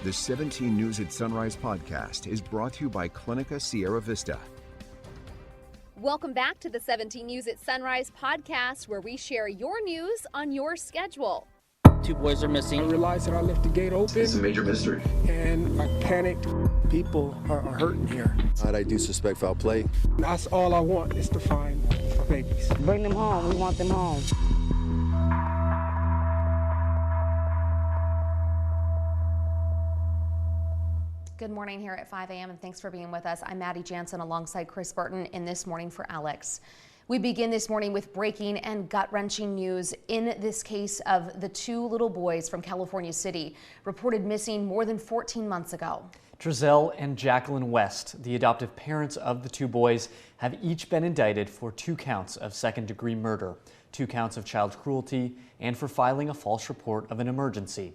The 17 News at Sunrise podcast is brought to you by Clinica Sierra Vista. Welcome back to the 17 News at Sunrise podcast, where we share your news on your schedule. 2 boys are missing. I realized that I left the gate open. It's a major mystery. And I panicked. People are hurting here. I do suspect foul play. That's all I want is to find my babies. Bring them home. We want them home. Good morning here at 5 a.m. and thanks for being with us. I'm Maddie Jansen alongside Chris Burton in This Morning for Alex. We begin this morning with breaking and gut-wrenching news in this case of the 2 little boys from California City reported missing more than 14 months ago. Trezell and Jacqueline West, the adoptive parents of the 2 boys, have each been indicted for 2 counts of second-degree murder, 2 counts of child cruelty, and for filing a false report of an emergency.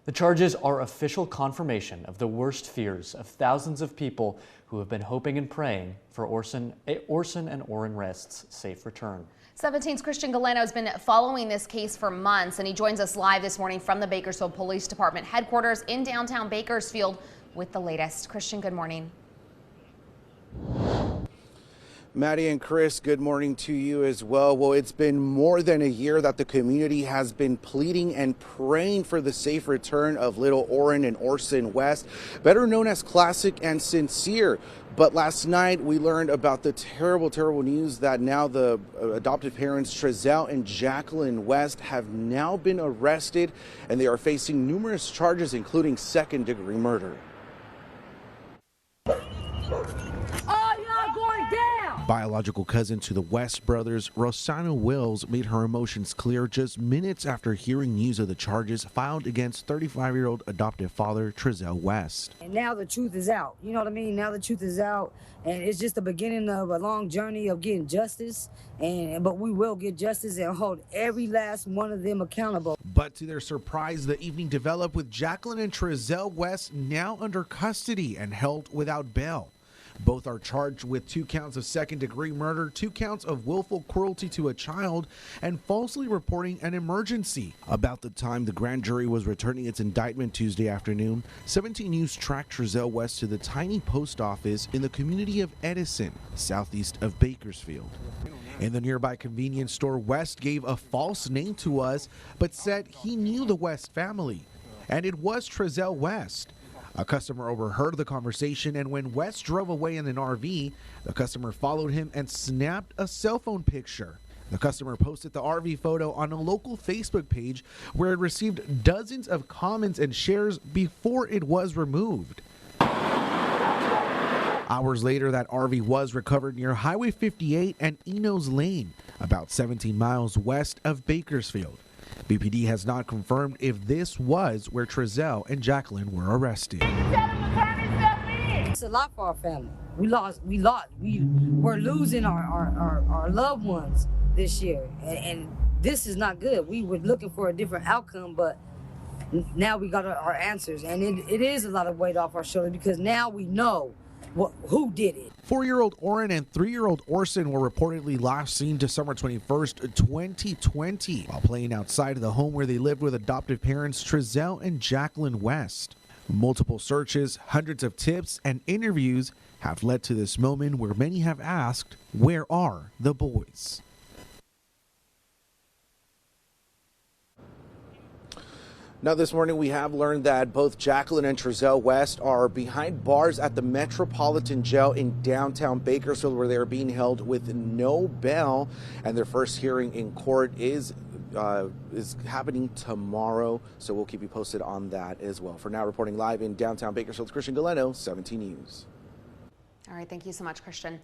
The charges are official confirmation of the worst fears of thousands of people who have been hoping and praying for Orson and Orrin West's safe return. 17's Christian Galeno has been following this case for months, and he joins us live this morning from the Bakersfield Police Department headquarters in downtown Bakersfield with the latest. Christian, good morning. Maddie and Chris, good morning to you as well. Well, it's been more than a year that the community has been pleading and praying for the safe return of little Orrin and Orson West, better known as Classic and Sincere. But last night we learned about the terrible news that now the adoptive parents Trezell and Jacqueline West have now been arrested, and they are facing numerous charges, including second-degree murder. Biological cousin to the West brothers, Rosanna Wills, made her emotions clear just minutes after hearing news of the charges filed against 35-year-old adoptive father Trezell West. And now the truth is out. You know what I mean? Now the truth is out, and it's just the beginning of a long journey of getting justice. But we will get justice and hold every last one of them accountable. But to their surprise, the evening developed with Jacqueline and Trezell West now under custody and held without bail. Both are charged with 2 counts of second-degree murder, 2 counts of willful cruelty to a child, and falsely reporting an emergency. About the time the grand jury was returning its indictment Tuesday afternoon, 17 News tracked Trezell West to the tiny post office in the community of Edison, southeast of Bakersfield. In the nearby convenience store, West gave a false name to us, but said he knew the West family, and it was Trezell West. A customer overheard the conversation, and when West drove away in an RV, the customer followed him and snapped a cell phone picture. The customer posted the RV photo on a local Facebook page where it received dozens of comments and shares before it was removed. Hours later, that RV was recovered near Highway 58 and Enos Lane, about 17 miles west of Bakersfield. BPD has not confirmed if this was where Trezell and Jacqueline were arrested. It's a lot for our family. We're losing our loved ones this year, and this is not good. We were looking for a different outcome, but now we got our answers, and it is a lot of weight off our shoulders because now we know who did it. 4-year-old Orrin and 3-year-old Orson were reportedly last seen December 21st, 2020, while playing outside of the home where they lived with adoptive parents Trezell and Jacqueline West. Multiple searches, hundreds of tips, and interviews have led to this moment where many have asked, where are the boys? Now, this morning we have learned that both Jacqueline and Trezell West are behind bars at the Metropolitan Jail in downtown Bakersfield, where they are being held with no bail, and their first hearing in court is happening tomorrow. So we'll keep you posted on that as well. For now, reporting live in downtown Bakersfield, Christian Galeno, 17 News. All right, thank you so much, Christian.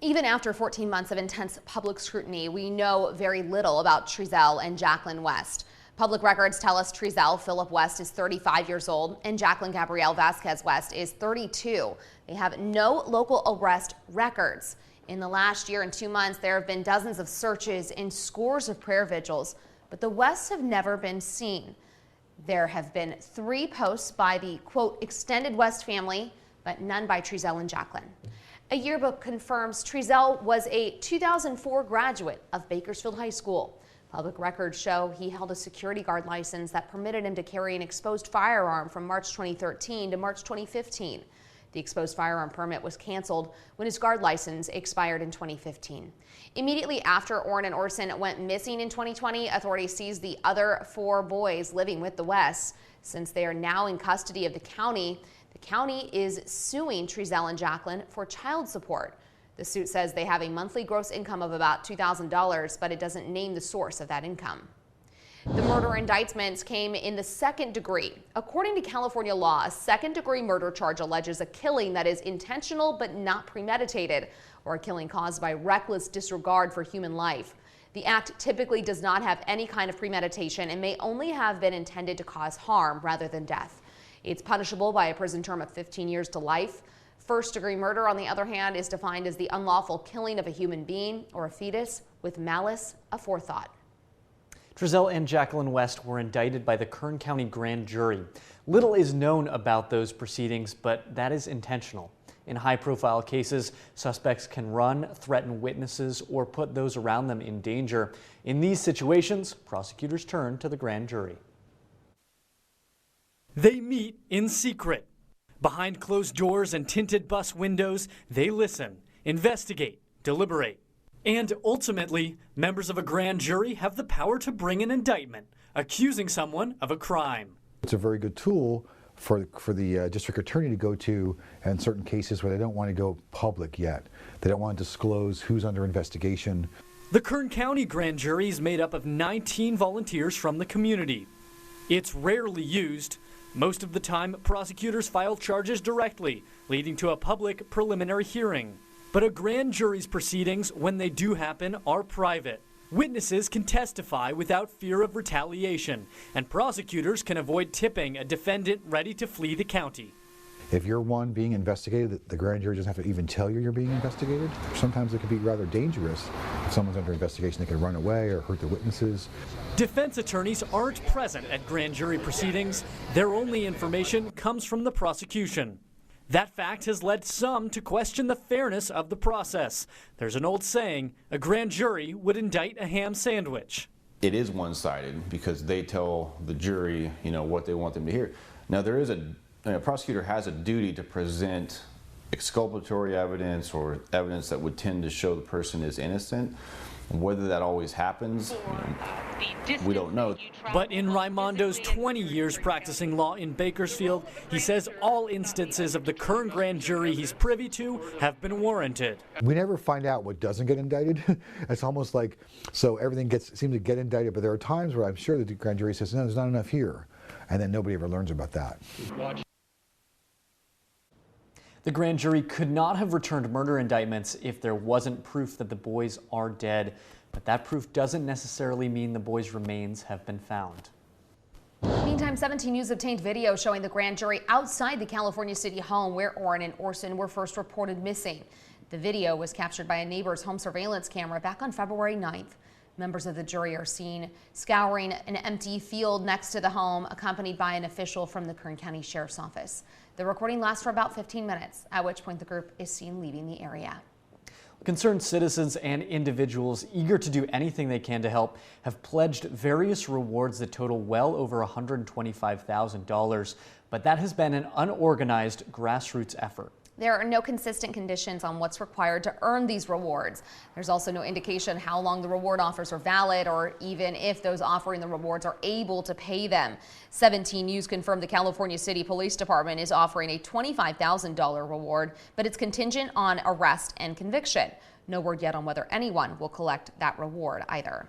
Even after 14 months of intense public scrutiny, we know very little about Trezell and Jacqueline West. Public records tell us Trezell Philip West is 35 years old and Jacqueline Gabrielle Vasquez West is 32. They have no local arrest records. In the last year and 2 months, there have been dozens of searches and scores of prayer vigils, but the Wests have never been seen. There have been 3 posts by the, quote, extended West family, but none by Trezell and Jacqueline. A yearbook confirms Trezell was a 2004 graduate of Bakersfield High School. Public records show he held a security guard license that permitted him to carry an exposed firearm from March 2013 to March 2015. The exposed firearm permit was canceled when his guard license expired in 2015. Immediately after Orrin and Orson went missing in 2020, authorities seized the other 4 boys living with the Wests. Since they are now in custody of the county is suing Trezell and Jacqueline for child support. The suit says they have a monthly gross income of about $2,000, but it doesn't name the source of that income. The murder indictments came in the second degree. According to California law, a second-degree murder charge alleges a killing that is intentional but not premeditated, or a killing caused by reckless disregard for human life. The act typically does not have any kind of premeditation and may only have been intended to cause harm rather than death. It's punishable by a prison term of 15 years to life. First-degree murder, on the other hand, is defined as the unlawful killing of a human being or a fetus with malice aforethought. Trezell and Jacqueline West were indicted by the Kern County Grand Jury. Little is known about those proceedings, but that is intentional. In high-profile cases, suspects can run, threaten witnesses, or put those around them in danger. In these situations, prosecutors turn to the grand jury. They meet in secret. Behind closed doors and tinted bus windows, they listen, investigate, deliberate. And ultimately, members of a grand jury have the power to bring an indictment, accusing someone of a crime. It's a very good tool for the district attorney to go to in certain cases where they don't want to go public yet. They don't want to disclose who's under investigation. The Kern County Grand Jury is made up of 19 volunteers from the community. It's rarely used. Most of the time, prosecutors file charges directly, leading to a public preliminary hearing. But a grand jury's proceedings, when they do happen, are private. Witnesses can testify without fear of retaliation, and prosecutors can avoid tipping a defendant ready to flee the county. If you're one being investigated, the grand jury doesn't have to even tell you you're being investigated. Sometimes it can be rather dangerous. If someone's under investigation, they can run away or hurt the witnesses. Defense attorneys aren't present at grand jury proceedings. Their only information comes from the prosecution. That fact has led some to question the fairness of the process. There's an old saying, a grand jury would indict a ham sandwich. It is one-sided because they tell the jury, what they want them to hear. Now, there is a prosecutor has a duty to present exculpatory evidence or evidence that would tend to show the person is innocent. Whether that always happens, we don't know. But in Raimondo's 20 years practicing law in Bakersfield, he says all instances of the Kern grand jury he's privy to have been warranted. We never find out what doesn't get indicted. It's almost like, so everything seems to get indicted, but there are times where I'm sure that the grand jury says, no, there's not enough here. And then nobody ever learns about that. The grand jury could not have returned murder indictments if there wasn't proof that the boys are dead, but that proof doesn't necessarily mean the boys' remains have been found. Meantime, 17 News obtained video showing the grand jury outside the California City home where Orrin and Orson were first reported missing. The video was captured by a neighbor's home surveillance camera back on February 9th. Members of the jury are seen scouring an empty field next to the home, accompanied by an official from the Kern County Sheriff's Office. The recording lasts for about 15 minutes, at which point the group is seen leaving the area. Concerned citizens and individuals eager to do anything they can to help have pledged various rewards that total well over $125,000, but that has been an unorganized grassroots effort. There are no consistent conditions on what's required to earn these rewards. There's also no indication how long the reward offers are valid or even if those offering the rewards are able to pay them. 17 News confirmed the California City Police Department is offering a $25,000 reward, but it's contingent on arrest and conviction. No word yet on whether anyone will collect that reward either.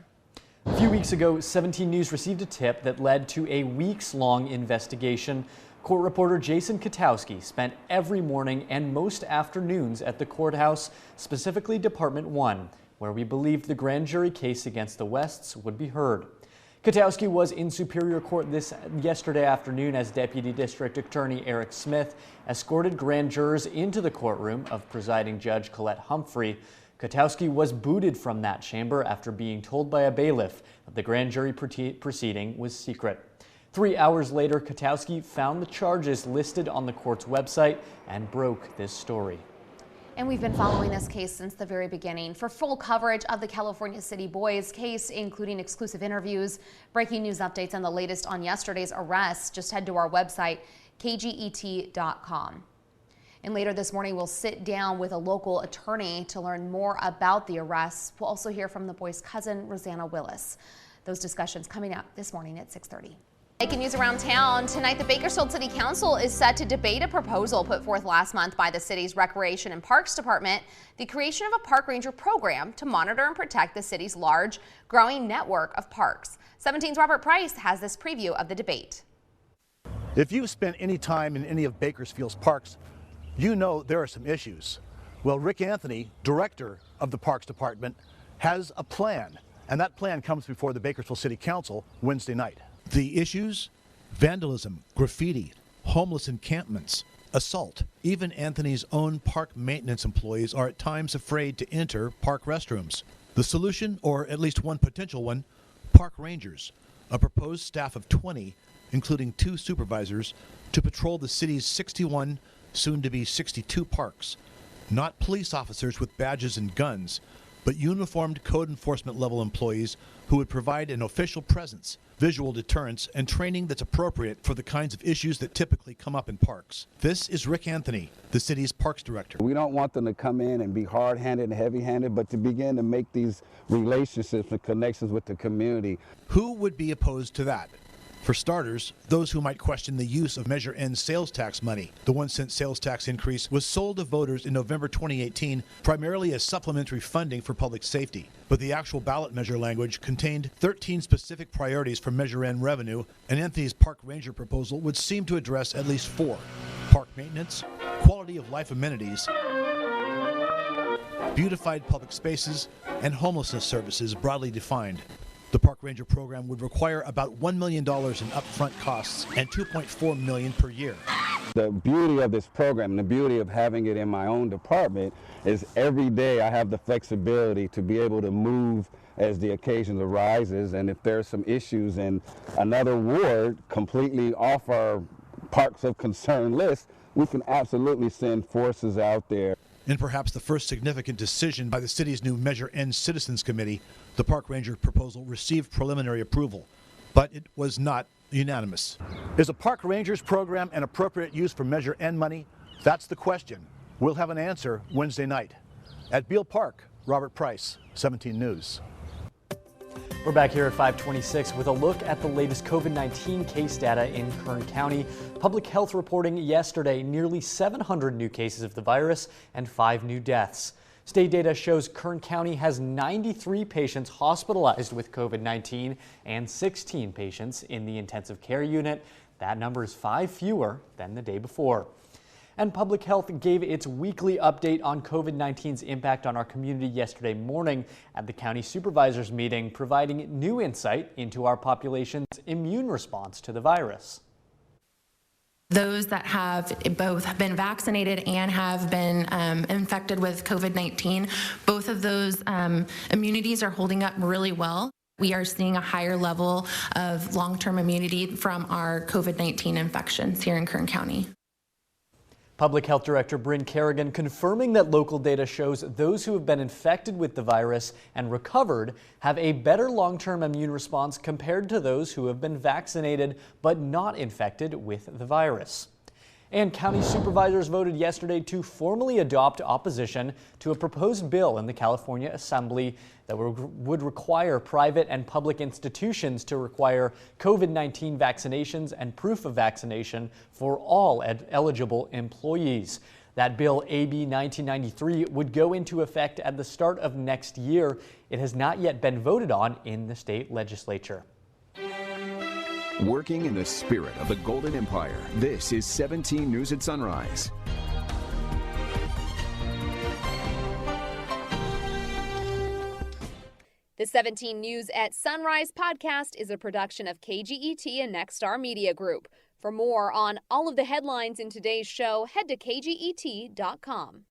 A few weeks ago, 17 News received a tip that led to a weeks-long investigation. Court reporter Jason Katowski spent every morning and most afternoons at the courthouse, specifically Department 1, where we believed the grand jury case against the Wests would be heard. Katowski was in Superior Court yesterday afternoon as Deputy District Attorney Eric Smith escorted grand jurors into the courtroom of presiding Judge Colette Humphrey. Katowski was booted from that chamber after being told by a bailiff that the grand jury proceeding was secret. 3 hours later, Katowski found the charges listed on the court's website and broke this story. And we've been following this case since the very beginning. For full coverage of the California City Boys case, including exclusive interviews, breaking news updates, and the latest on yesterday's arrests, just head to our website, kget.com. And later this morning, we'll sit down with a local attorney to learn more about the arrests. We'll also hear from the boys' cousin, Rosanna Willis. Those discussions coming up this morning at 6:30. Making news around town tonight, the Bakersfield City Council is set to debate a proposal put forth last month by the city's Recreation and Parks Department, the creation of a park ranger program to monitor and protect the city's large, growing network of parks. 17's Robert Price has this preview of the debate. If you've spent any time in any of Bakersfield's parks, you know there are some issues. Well, Rick Anthony, director of the Parks Department, has a plan, and that plan comes before the Bakersfield City Council Wednesday night. The issues? Vandalism, graffiti, homeless encampments, assault. Even Anthony's own park maintenance employees are at times afraid to enter park restrooms. The solution, or at least one potential one, park rangers, a proposed staff of 20, including 2 supervisors, to patrol the city's 61, soon to be 62 parks. Not police officers with badges and guns, but uniformed code enforcement level employees who would provide an official presence, visual deterrence, and training that's appropriate for the kinds of issues that typically come up in parks. This is Rick Anthony, the city's parks director. We don't want them to come in and be hard-handed and heavy-handed, but to begin to make these relationships and connections with the community. Who would be opposed to that? For starters, those who might question the use of Measure N sales tax money. The 1-cent sales tax increase was sold to voters in November 2018 primarily as supplementary funding for public safety. But the actual ballot measure language contained 13 specific priorities for Measure N revenue, and Anthony's park ranger proposal would seem to address at least 4. Park maintenance, quality of life amenities, beautified public spaces, and homelessness services broadly defined. The Park Ranger program would require about $1 million in upfront costs and $2.4 million per year. The beauty of this program and the beauty of having it in my own department is every day I have the flexibility to be able to move as the occasion arises, and if there's some issues in another ward completely off our parks of concern list, we can absolutely send forces out there. In perhaps the first significant decision by the city's new Measure N Citizens Committee, the Park Ranger proposal received preliminary approval, but it was not unanimous. Is a park rangers program an appropriate use for Measure N money? That's the question. We'll have an answer Wednesday night. At Beale Park, Robert Price, 17 News. We're back here at 526 with a look at the latest COVID-19 case data in Kern County. Public Health reporting yesterday nearly 700 new cases of the virus and 5 new deaths. State data shows Kern County has 93 patients hospitalized with COVID-19 and 16 patients in the intensive care unit. That number is 5 fewer than the day before. And Public Health gave its weekly update on COVID-19's impact on our community yesterday morning at the county supervisors meeting, providing new insight into our population's immune response to the virus. Those that have both been vaccinated and have been infected with COVID-19, both of those immunities are holding up really well. We are seeing a higher level of long-term immunity from our COVID-19 infections here in Kern County. Public Health Director Bryn Kerrigan confirming that local data shows those who have been infected with the virus and recovered have a better long-term immune response compared to those who have been vaccinated but not infected with the virus. And county supervisors voted yesterday to formally adopt opposition to a proposed bill in the California Assembly that would require private and public institutions to require COVID-19 vaccinations and proof of vaccination for all eligible employees. That bill, AB 1993, would go into effect at the start of next year. It has not yet been voted on in the state legislature. Working in the spirit of the Golden Empire, this is 17 News at Sunrise. The 17 News at Sunrise podcast is a production of KGET and Nexstar Media Group. For more on all of the headlines in today's show, head to kget.com.